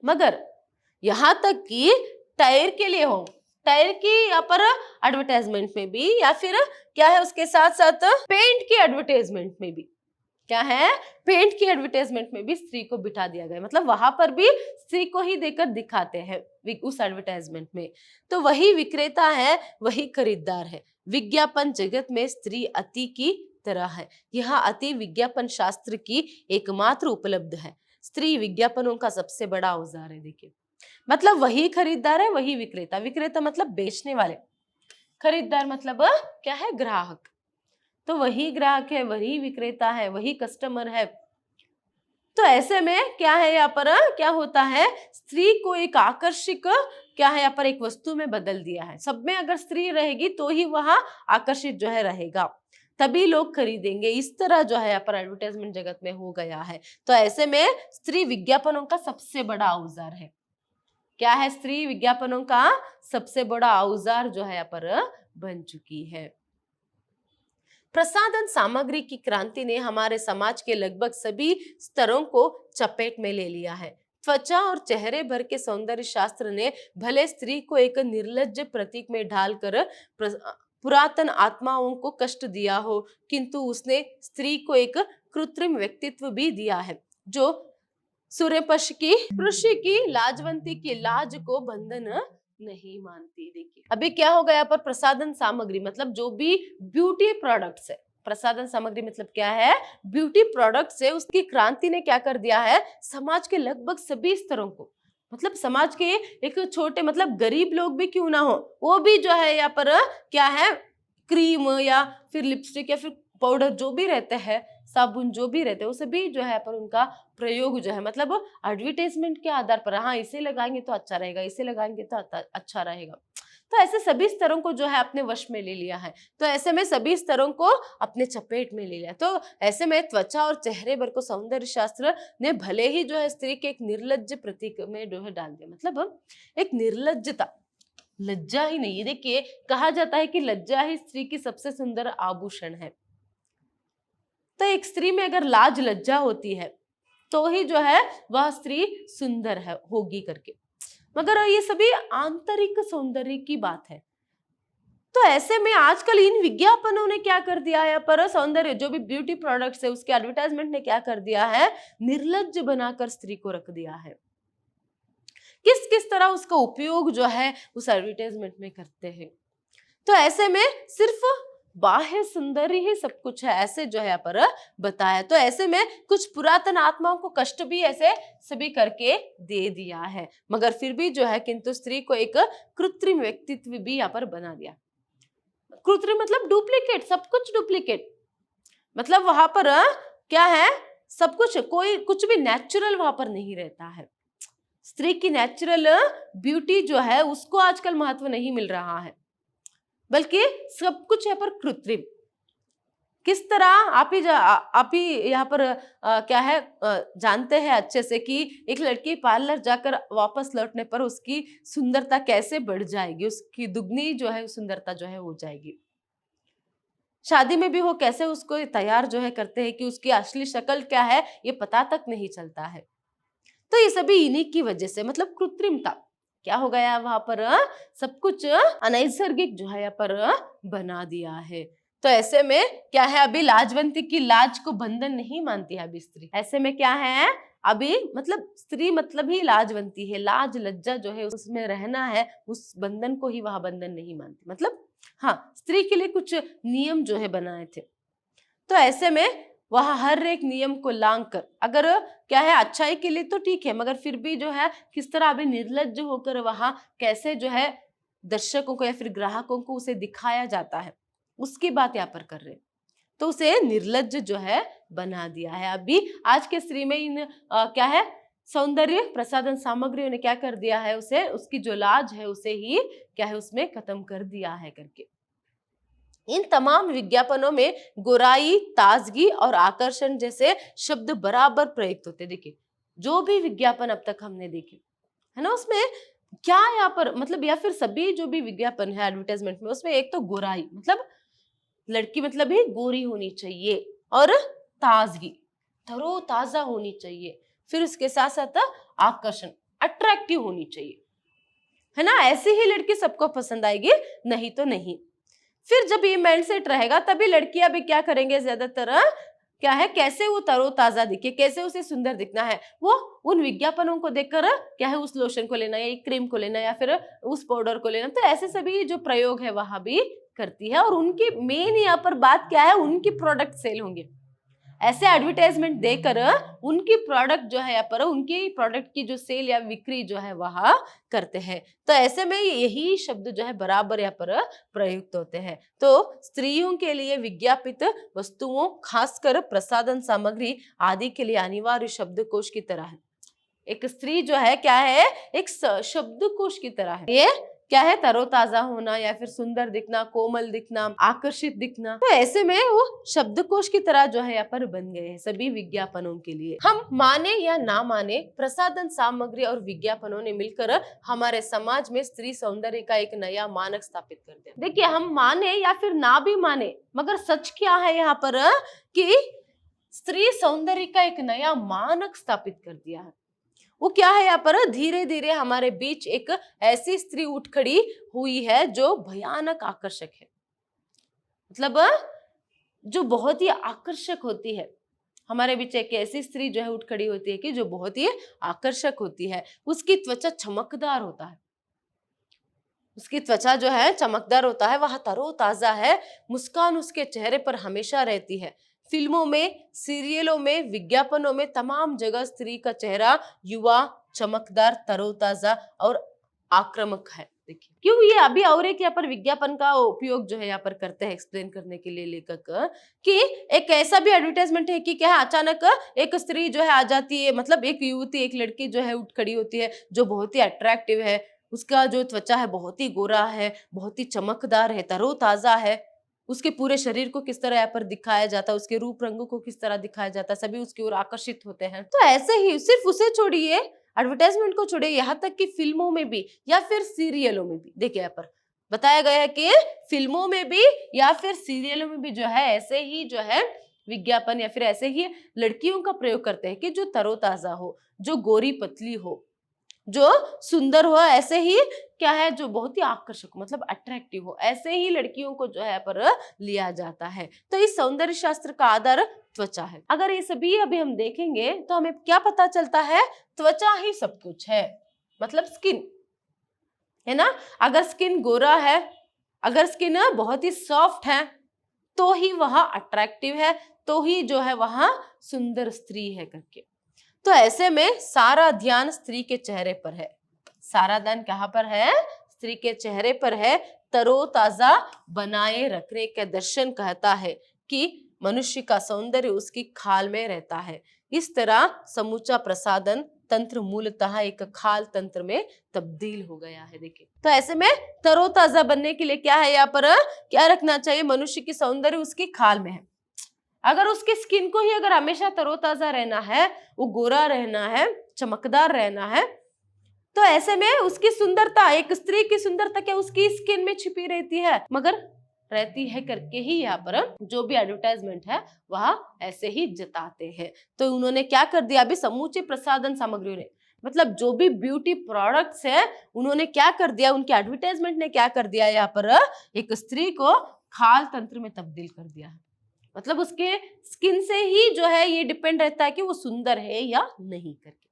मगर यहाँ तक कि टायर के लिए हो, टायर की यहाँ पर एडवर्टाइजमेंट में भी, या फिर क्या है उसके साथ साथ पेंट की एडवर्टाइजमेंट में भी, क्या है, पेंट की एडवर्टाइजमेंट में भी स्त्री को बिठा दिया गया। मतलब वहां पर भी स्त्री को ही देकर दिखाते हैं उस एडवर्टाइजमेंट में। तो वही विक्रेता है, वही खरीदार है। विज्ञापन जगत में स्त्री अति की तरह है। यहाँ अति विज्ञापन शास्त्र की एकमात्र उपलब्ध है। स्त्री विज्ञापनों का सबसे बड़ा औजार है। देखिए, मतलब वही खरीदार है, वही विक्रेता। विक्रेता मतलब बेचने वाले, खरीदार मतलब क्या है, ग्राहक। तो वही ग्राहक है, वही विक्रेता है, वही कस्टमर है। तो ऐसे में क्या है यहाँ पर, क्या होता है, स्त्री को एक आकर्षक क्या है यहाँ पर एक वस्तु में बदल दिया है। सब में अगर स्त्री रहेगी तो ही वह आकर्षित जो है रहेगा, तभी लोग खरीदेंगे। इस तरह जो है यहाँ पर एडवर्टाइजमेंट जगत में हो गया है। तो ऐसे में स्त्री विज्ञापनों का सबसे बड़ा औजार है। क्या है? स्त्री विज्ञापनों का सबसे बड़ा औजार जो है यहाँ पर बन चुकी है। प्रसाधन सामग्री की क्रांति ने हमारे समाज के लगभग सभी स्तरों को चपेट में ले लिया है। त्वचा और चेहरे भर के सौंदर्य शास्त्र ने भले स्त्री को एक निर्लज्ज प्रतीक में ढालकर पुरातन आत्माओं को कष्ट दिया हो, किंतु उसने स्त्री को एक कृत्रिम व्यक्तित्व भी दिया है, जो सूर्यपक्ष की ऋषि की लाजवंती की लाज को बंधन नहीं मानती। देखिए अभी क्या हो गया पर प्रसाधन सामग्री मतलब जो भी ब्यूटी प्रोडक्ट्स है, प्रसाधन सामग्री मतलब क्या है, ब्यूटी प्रोडक्ट्स है, उसकी क्रांति ने क्या कर दिया है, समाज के लगभग सभी स्तरों को, मतलब समाज के एक छोटे मतलब गरीब लोग भी क्यों ना हो, वो भी जो है यहाँ पर क्या है, क्रीम या फिर लिपस्टिक या फिर पाउडर जो भी रहते हैं, साबुन जो भी रहते हैं, उसे भी जो है पर उनका प्रयोग जो है मतलब एडवर्टाइजमेंट के आधार पर, हाँ इसे लगाएंगे तो अच्छा रहेगा, इसे लगाएंगे तो अच्छा रहेगा। तो ऐसे सभी स्तरों को जो है अपने वश में ले लिया है। तो ऐसे में सभी स्तरों को अपने चपेट में ले लिया। तो ऐसे में त्वचा और चेहरे भर को सौंदर्य शास्त्र ने भले ही जो है स्त्री के एक निर्लज्ज प्रतीक में जो है डाल दिया, मतलब एक निर्लज्जता, लज्जा ही नहीं। देखिए कहा जाता है कि लज्जा ही स्त्री की सबसे सुंदर आभूषण है। तो एक स्त्री में अगर लाज लज्जा होती है तो ही जो है वह स्त्री सुंदर है होगी करके, मगर ये सभी आंतरिक सौंदर्य की बात है। तो ऐसे में आजकल इन विज्ञापनों ने क्या कर दिया है, पर सौंदर्य जो भी ब्यूटी प्रोडक्ट्स है उसके एडवर्टाइजमेंट ने क्या कर दिया है, निर्लज्ज बनाकर स्त्री को रख दिया है। किस किस तरह उसका उपयोग जो है उस एडवर्टाइजमेंट में करते हैं। तो ऐसे में सिर्फ बाह्य सौंदर्य ही सब कुछ है, ऐसे जो है यहाँ पर बताया। तो ऐसे में कुछ पुरातन आत्माओं को कष्ट भी ऐसे सभी करके दे दिया है, मगर फिर भी जो है किंतु स्त्री को एक कृत्रिम व्यक्तित्व भी यहाँ पर बना दिया। कृत्रिम मतलब डुप्लीकेट, सब कुछ डुप्लीकेट, मतलब वहां पर क्या है, सब कुछ, कोई कुछ भी नेचुरल वहां पर नहीं रहता है। स्त्री की नेचुरल ब्यूटी जो है उसको आजकल महत्व नहीं मिल रहा है, बल्कि सब कुछ यहाँ पर कृत्रिम। किस तरह आप ही यहाँ पर क्या है जानते हैं अच्छे से कि एक लड़की पार्लर जाकर वापस लौटने पर उसकी सुंदरता कैसे बढ़ जाएगी, उसकी दुगनी जो है सुंदरता जो है हो जाएगी। शादी में भी वो कैसे उसको तैयार जो है करते हैं कि उसकी असली शक्ल क्या है ये पता तक नहीं चलता है। तो ये सभी इन्हीं की वजह से, मतलब कृत्रिमता क्या हो गया वहां पर, सब कुछ अनैसर्गिक जो है यहाँ पर बना दिया है। तो ऐसे में क्या है, अभी लाजवंती की लाज को बंधन नहीं मानती है अभी स्त्री। ऐसे में क्या है, अभी मतलब स्त्री मतलब ही लाजवंती है, लाज लज्जा जो है उसमें रहना है, उस बंधन को ही वहां बंधन नहीं मानती। मतलब हाँ, स्त्री के लिए कुछ नियम जो है बनाए थे। तो ऐसे में वह हर एक नियम को लांग कर, अगर क्या है अच्छाई के लिए तो ठीक है, मगर फिर भी जो है किस तरह अभी निर्लज्ज होकर वहां कैसे जो है दर्शकों को या फिर ग्राहकों को उसे दिखाया जाता है, उसकी बात यहाँ पर कर रहे हैं। तो उसे निर्लज्ज जो है बना दिया है। अभी आज के स्त्री में इन क्या है सौंदर्य प्रसाधन सामग्रियों ने क्या कर दिया है, उसे उसकी जो लाज है उसे ही क्या है उसमें खत्म कर दिया है करके। इन तमाम विज्ञापनों में गोराई, ताजगी और आकर्षण जैसे शब्द बराबर प्रयुक्त होते। देखिए जो भी विज्ञापन अब तक हमने देखे है ना, उसमें क्या यहाँ पर मतलब, या फिर सभी जो भी विज्ञापन है एडवर्टाइजमेंट में, उसमें एक तो गोराई मतलब लड़की मतलब ही गोरी होनी चाहिए, और ताजगी तरोताजा होनी चाहिए, फिर उसके साथ साथ आकर्षण अट्रैक्टिव होनी चाहिए, है ना। ऐसी ही लड़की सबको पसंद आएगी, नहीं तो नहीं। फिर जब ये माइंडसेट रहेगा तभी लड़कियां भी क्या करेंगे, ज्यादातर क्या है कैसे वो तरोताजा दिखे, कैसे उसे सुंदर दिखना है, वो उन विज्ञापनों को देखकर क्या है उस लोशन को लेना या एक क्रीम को लेना या फिर उस पाउडर को लेना। तो ऐसे सभी जो प्रयोग है वहां भी करती है, और उनकी मेन यहाँ पर बात क्या है, उनकी प्रोडक्ट सेल होंगे। ऐसे एडवर्टाइजमेंट देकर उनकी प्रोडक्ट जो है यहाँ पर, उनकी प्रोडक्ट की जो सेल या बिक्री जो है वहां करते हैं। तो ऐसे में यही शब्द जो है बराबर यहाँ पर प्रयुक्त होते हैं। तो स्त्रियों के लिए विज्ञापित वस्तुओं, खासकर प्रसाधन सामग्री आदि के लिए अनिवार्य शब्दकोश की तरह है। एक स्त्री जो है क्या है, एक शब्दकोश की तरह है। ये क्या है, तरोताजा होना या फिर सुंदर दिखना, कोमल दिखना, आकर्षित दिखना। तो ऐसे में वो शब्दकोश की तरह जो है यहाँ पर बन गए हैं सभी विज्ञापनों के लिए। हम माने या ना माने, प्रसाधन सामग्री और विज्ञापनों ने मिलकर हमारे समाज में स्त्री सौंदर्य का एक नया मानक स्थापित कर दिया। देखिए हम माने या फिर ना भी माने, मगर सच क्या है यहाँ पर कि स्त्री सौंदर्य का एक नया मानक स्थापित कर दिया है। वो क्या है यहाँ पर, धीरे धीरे हमारे बीच एक ऐसी स्त्री उठ खड़ी हुई है जो भयानक आकर्षक है, मतलब जो बहुत ही आकर्षक होती है। हमारे बीच एक ऐसी स्त्री जो है उठ खड़ी होती है कि जो बहुत ही आकर्षक होती है। उसकी त्वचा चमकदार होता है, उसकी त्वचा जो है चमकदार होता है, वह तरोताजा है, मुस्कान उसके चेहरे पर हमेशा रहती है। फिल्मों में, सीरियलों में, विज्ञापनों में तमाम जगह स्त्री का चेहरा युवा, चमकदार, तरोताजा और आक्रामक है। देखिए क्यों ये अभी और एक यहाँ पर विज्ञापन का उपयोग जो है यहाँ पर करते हैं एक्सप्लेन करने के लिए लेखक, कि एक ऐसा भी एडवर्टाइजमेंट है कि क्या है, अचानक एक स्त्री जो है आ जाती है, मतलब एक युवती, एक लड़की जो है उठ खड़ी होती है जो बहुत ही अट्रैक्टिव है, उसका जो त्वचा है बहुत ही गोरा है, बहुत ही चमकदार है, तरोताजा है। उसके पूरे शरीर को किस तरह यहाँ पर दिखाया जाता है, उसके रूप रंगों को किस तरह दिखाया जाता है, सभी उसकी ओर आकर्षित होते हैं। तो ऐसे ही सिर्फ उसे छोड़िए, एडवर्टाइजमेंट को छोड़िए, यहाँ तक कि फिल्मों में भी या फिर सीरियलों में भी देखिए यहाँ पर बताया गया है कि फिल्मों में भी या फिर सीरियलों में भी जो है ऐसे ही जो है विज्ञापन या फिर ऐसे ही लड़कियों का प्रयोग करते हैं कि जो तरोताजा हो, जो गोरी पतली हो, जो सुंदर हो, ऐसे ही क्या है, जो बहुत ही आकर्षक मतलब अट्रैक्टिव हो, ऐसे ही लड़कियों को जो है पर लिया जाता है। तो इस सौंदर्य शास्त्र का आधार त्वचा है। अगर ये सभी अभी हम देखेंगे तो हमें क्या पता चलता है, त्वचा ही सब कुछ है, मतलब स्किन है ना। अगर स्किन गोरा है, अगर स्किन बहुत ही सॉफ्ट है, तो ही वह अट्रैक्टिव है, तो ही जो है वह सुंदर स्त्री है करके। तो ऐसे में सारा ध्यान स्त्री के चेहरे पर है, सारा ध्यान कहाँ पर है, स्त्री के चेहरे पर है। तरोताजा बनाए रखने का दर्शन कहता है कि मनुष्य का सौंदर्य उसकी खाल में रहता है। इस तरह समूचा प्रसाधन तंत्र मूलतः एक खाल तंत्र में तब्दील हो गया है। देखिए, तो ऐसे में तरोताजा बनने के लिए क्या है, यहाँ पर क्या रखना चाहिए, मनुष्य की सौंदर्य उसकी खाल में है। अगर उसकी स्किन को ही अगर हमेशा तरोताजा रहना है, वो गोरा रहना है, चमकदार रहना है, तो ऐसे में उसकी सुंदरता, एक स्त्री की सुंदरता क्या उसकी स्किन में छिपी रहती है, मगर रहती है करके ही यहाँ पर जो भी एडवर्टाइजमेंट है वह ऐसे ही जताते हैं। तो उन्होंने क्या कर दिया, अभी समूचे प्रसाधन सामग्रियों ने, मतलब जो भी ब्यूटी प्रोडक्ट्स है, उन्होंने क्या कर दिया, उनके एडवर्टाइजमेंट ने क्या कर दिया, यहाँ पर एक स्त्री को खाल तंत्र में तब्दील कर दिया है। मतलब उसके स्किन से ही जो है ये डिपेंड रहता है कि वो सुंदर है या नहीं करके।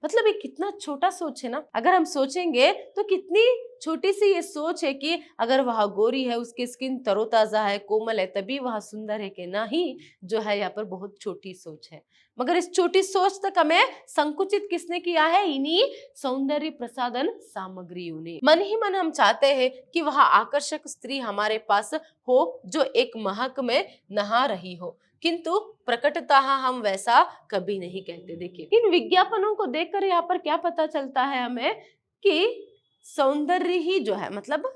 मतलब ये कितना छोटा सोच है ना, अगर हम सोचेंगे तो कितनी छोटी सी ये सोच है कि अगर वह गोरी है, उसकी स्किन तरोताजा है, कोमल है, तभी वह सुंदर है कि नहीं, जो है यहाँ पर बहुत छोटी सोच है। मगर इस छोटी सोच तक हमें संकुचित किसने किया है, इन्हीं सौंदर्य प्रसाधन सामग्रियों ने। मन ही मन हम चाहते हैं कि वह आकर्षक स्त्री हमारे पास हो जो एक महक में नहा रही हो, किंतु प्रकटतः हम वैसा कभी नहीं कहते। देखिए, इन विज्ञापनों को देखकर यहाँ पर क्या पता चलता है हमें कि सौंदर्य ही जो है, मतलब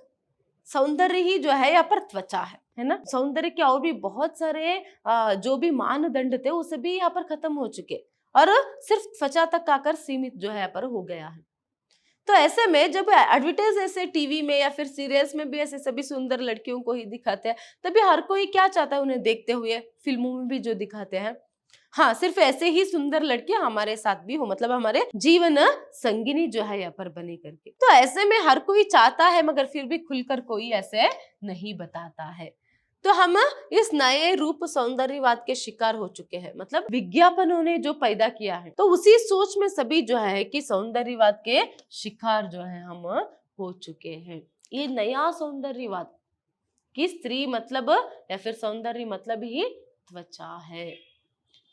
सौंदर्य ही जो है यहाँ पर त्वचा है ना। सौंदर्य के और भी बहुत सारे जो भी मानदंड थे वो सभी यहाँ पर खत्म हो चुके और सिर्फ त्वचा तक आकर सीमित जो है यहाँ पर हो गया है। तो ऐसे में जब एडवर्टाइज ऐसे टीवी में या फिर सीरियल्स में भी ऐसे सभी सुंदर लड़कियों को ही दिखाते हैं, तभी हर कोई क्या चाहता है उन्हें देखते हुए, फिल्मों में भी जो दिखाते हैं, हाँ सिर्फ ऐसे ही सुंदर लड़कियां हमारे साथ भी हो, मतलब हमारे जीवन संगिनी जो है यहाँ पर बने करके। तो ऐसे में हर कोई चाहता है, मगर फिर भी खुलकर कोई ऐसे नहीं बताता है। तो हम इस नए रूप सौंदर्यवाद के शिकार हो चुके हैं, मतलब विज्ञापनों ने जो पैदा किया है, तो उसी सोच में सभी जो है कि सौंदर्यवाद के शिकार जो है हम हो चुके हैं। ये नया सौंदर्यवाद कि स्त्री मतलब या फिर सौंदर्य मतलब ही त्वचा है।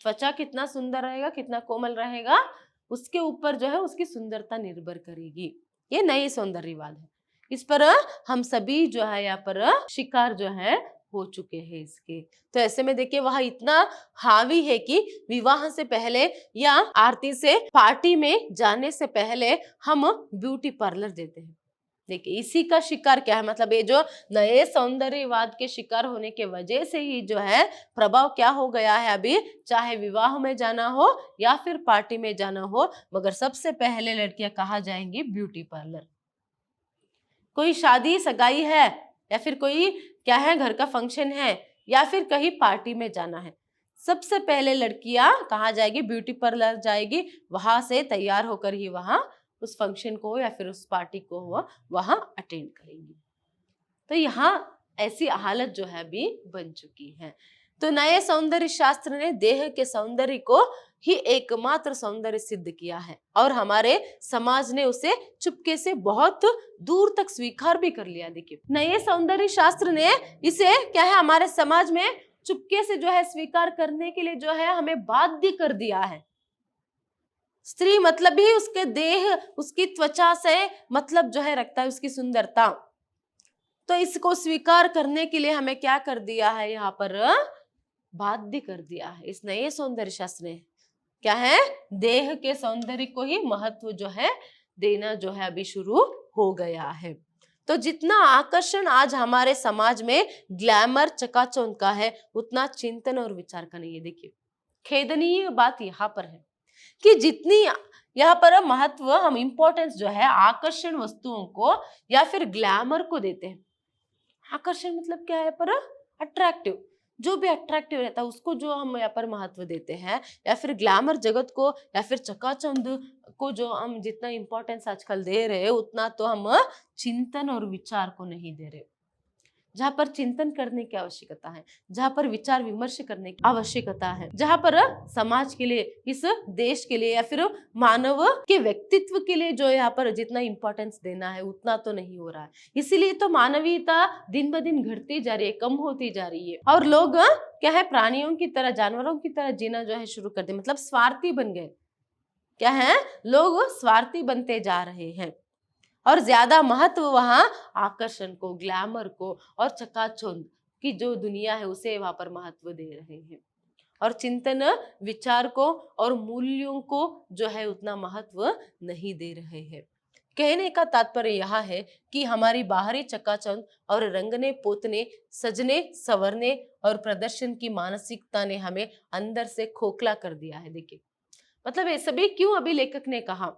त्वचा कितना सुंदर रहेगा, कितना कोमल रहेगा, उसके ऊपर जो है उसकी सुंदरता निर्भर करेगी। ये नई सौंदर्यवाद है, इस पर हम सभी जो है यहाँ पर शिकार जो है हो चुके हैं इसके। तो ऐसे में देखिए वह इतना हावी है कि विवाह से पहले या आरती से पार्टी में जाने से पहले हम ब्यूटी पार्लर देते हैं। देखिए इसी का शिकार क्या है, मतलब ये जो नए सौंदर्यवाद के शिकार होने के वजह से ही जो है प्रभाव क्या हो गया है, अभी चाहे विवाह में जाना हो या फिर पार्टी में जाना हो, मगर सबसे पहले लड़कियां कहाँ जाएंगी, ब्यूटी पार्लर। कोई शादी सगाई है या फिर कोई क्या है घर का फंक्शन है या फिर कहीं पार्टी में जाना है, सबसे पहले लड़कियां कहाँ जाएगी, ब्यूटी पार्लर जाएगी। वहां से तैयार होकर ही वहां उस फंक्शन को या फिर उस पार्टी को वहां अटेंड करेंगी। तो यहाँ ऐसी हालत जो है अभी बन चुकी है। तो नए सौंदर्य शास्त्र ने देह के सौंदर्य को ही एकमात्र सौंदर्य सिद्ध किया है और हमारे समाज ने उसे चुपके से बहुत दूर तक स्वीकार भी कर लिया। देखिए नए सौंदर्य शास्त्र ने इसे क्या है, हमारे समाज में चुपके से जो है स्वीकार करने के लिए जो है हमें बाध्य कर दिया है। स्त्री मतलब ही उसके देह, उसकी त्वचा से मतलब जो है रखता है, उसकी सुंदरता। तो इसको स्वीकार करने के लिए हमें क्या कर दिया है, यहाँ पर बाध्य कर दिया है। इस नए सौंदर्य शास्त्र ने क्या है, देह के सौंदर्य को ही महत्व जो है देना जो है अभी शुरू हो गया है। तो जितना आकर्षण आज हमारे समाज में ग्लैमर चकाचौंध का है, उतना चिंतन और विचार का नहीं है। देखिए खेदनीय बात यहाँ पर है कि जितनी यहाँ पर महत्व हम इंपॉर्टेंस जो है आकर्षण वस्तुओं को या फिर ग्लैमर को देते हैं। आकर्षण मतलब क्या है, पर अट्रैक्टिव, जो भी अट्रैक्टिव रहता है उसको जो हम यहाँ पर महत्व देते हैं, या फिर ग्लैमर जगत को या फिर चकाचौंध को जो हम जितना इंपॉर्टेंस आजकल दे रहे हैं उतना तो हम चिंतन और विचार को नहीं दे रहे। जहाँ पर चिंतन करने की आवश्यकता है, जहाँ पर विचार विमर्श करने की आवश्यकता है, जहाँ पर समाज के लिए, इस देश के लिए या फिर मानव के व्यक्तित्व के लिए जो यहाँ पर जितना इंपॉर्टेंस देना है उतना तो नहीं हो रहा है। इसीलिए तो मानवीयता दिन ब दिन घटती जा रही है, कम होती जा रही है, और लोग क्या है, प्राणियों की तरह, जानवरों की तरह जीना जो है शुरू कर दे, मतलब स्वार्थी बन गए। क्या है, लोग स्वार्थी बनते जा रहे हैं और ज्यादा महत्व वहां आकर्षण को, ग्लैमर को और चकाचौंध की जो दुनिया है उसे वहां पर महत्व दे रहे हैं, और चिंतन, विचार को और मूल्यों को जो है उतना महत्व नहीं दे रहे हैं। कहने का तात्पर्य यह है कि हमारी बाहरी चकाचौंध और रंगने पोतने, सजने संवरने और प्रदर्शन की मानसिकता ने हमें अंदर से खोखला कर दिया है। देखिए, मतलब ये सभी क्यों अभी लेखक ने कहा,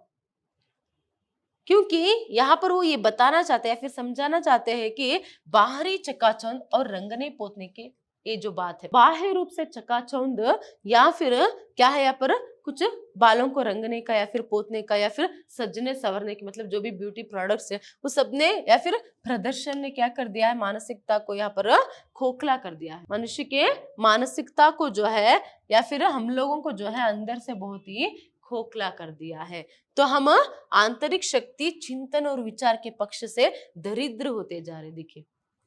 क्योंकि यहाँ पर वो ये बताना चाहते हैं, फिर समझाना चाहते हैं कि बाहरी चकाचौंध और रंगने पोतने के ये जो बात है, बाह्य रूप से चकाचौंध या फिर क्या है, यहाँ पर कुछ बालों को रंगने का या फिर पोतने का या फिर सजने संवरने की, मतलब जो भी ब्यूटी प्रोडक्ट्स है वो सबने या फिर प्रदर्शन ने क्या कर दिया है, मानसिकता को यहाँ पर खोखला कर दिया है। मनुष्य के मानसिकता को जो है या फिर हम लोगों को जो है अंदर से बहुत ही खोखला कर दिया है। तो हम आंतरिक शक्ति, चिंतन और विचार के पक्ष से दरिद्र होते जा रहे। देखिए,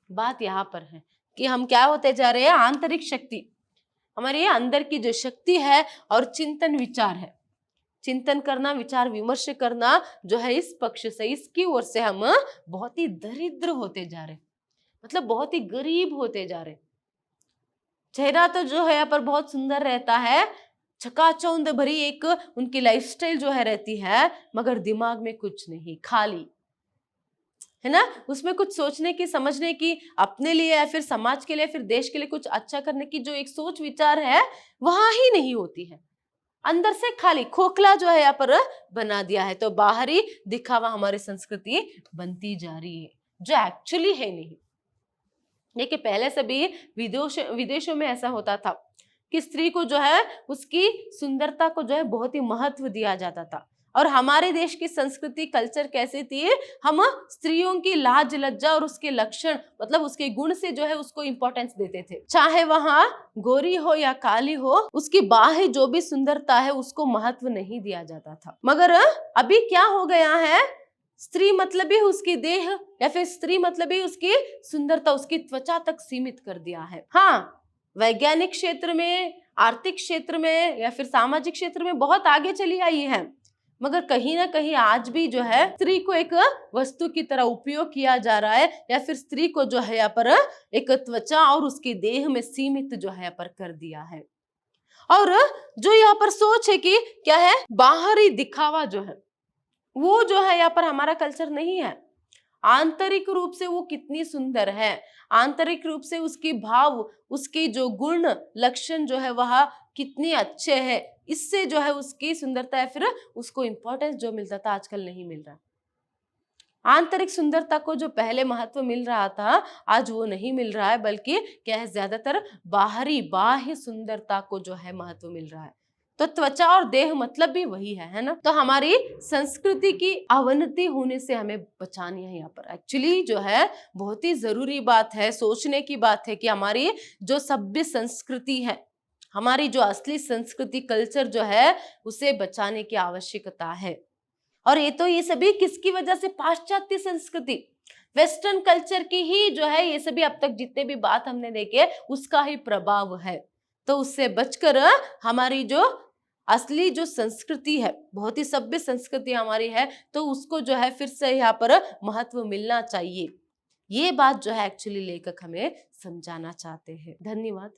बात यहाँ पर है कि हम क्या होते जा रहे हैं, आंतरिक शक्ति, हमारे अंदर की जो शक्ति है और चिंतन विचार है, चिंतन करना, विचार विमर्श करना जो है, इस पक्ष से, इसकी ओर से हम बहुत ही दरिद्र होते जा रहे, मतलब बहुत ही गरीब होते जा रहे। चेहरा तो जो है यहाँ पर बहुत सुंदर रहता है, चकाचौंध भरी एक उनकी लाइफस्टाइल जो है रहती है, मगर दिमाग में कुछ नहीं, खाली है ना, उसमें कुछ सोचने की, समझने की, अपने लिए या फिर समाज के लिए, फिर देश के लिए कुछ अच्छा करने की जो एक सोच विचार है वहां ही नहीं होती है। अंदर से खाली, खोखला जो है यहाँ पर बना दिया है। तो बाहरी दिखावा हमारी संस्कृति बनती जा रही है जो एक्चुअली है नहीं। देखिए, पहले से भी विदेशों में ऐसा होता था कि स्त्री को जो है उसकी सुंदरता को जो है बहुत ही महत्व दिया जाता था, और हमारे देश की संस्कृति, कल्चर कैसी थी, हम स्त्रियों की लाज लज्जा और उसके लक्षण, मतलब उसके गुण से जो है उसको इंपॉर्टेंस देते थे। चाहे वहां गोरी हो या काली हो, उसकी बाह्य जो भी सुंदरता है उसको महत्व नहीं दिया जाता था। मगर अभी क्या हो गया है, स्त्री मतलब ही उसकी देह या फिर स्त्री मतलब ही उसकी सुंदरता, उसकी त्वचा तक सीमित कर दिया है। हाँ, वैज्ञानिक क्षेत्र में, आर्थिक क्षेत्र में या फिर सामाजिक क्षेत्र में बहुत आगे चली आई है, मगर कहीं ना कहीं आज भी जो है स्त्री को एक वस्तु की तरह उपयोग किया जा रहा है, या फिर स्त्री को जो है यहाँ पर एक त्वचा और उसकी देह में सीमित जो है यहाँ पर कर दिया है। और जो यहाँ पर सोच है कि क्या है, बाहरी दिखावा जो है वो जो है यहाँ पर हमारा कल्चर नहीं है। आंतरिक रूप से वो कितनी सुंदर है, आंतरिक रूप से उसकी भाव, उसकी जो गुण लक्षण जो है वह कितने अच्छे हैं, इससे जो है उसकी सुंदरता है फिर उसको इंपॉर्टेंस जो मिलता था आजकल नहीं मिल रहा। आंतरिक सुंदरता को जो पहले महत्व मिल रहा था आज वो नहीं मिल रहा है, बल्कि क्या है, ज्यादातर बाहरी, बाह्य सुंदरता को जो है महत्व मिल रहा है। तो त्वचा और देह मतलब भी वही है ना। तो हमारी संस्कृति की अवनति होने से हमें बचानी है। यहाँ पर एक्चुअली जो है बहुत ही जरूरी बात है, सोचने की बात है कि हमारी जो सभ्य संस्कृति है, हमारी जो असली संस्कृति, कल्चर जो है उसे बचाने की आवश्यकता है। और ये सभी किसकी वजह से, पाश्चात्य संस्कृति, वेस्टर्न कल्चर की ही जो है ये सभी अब तक जितने भी बात हमने देखे उसका ही प्रभाव है। तो उससे बचकर हमारी जो असली जो संस्कृति है, बहुत ही सभ्य संस्कृति हमारी है, तो उसको जो है फिर से यहाँ पर महत्व मिलना चाहिए। ये बात जो है एक्चुअली लेखक हमें समझाना चाहते हैं। धन्यवाद।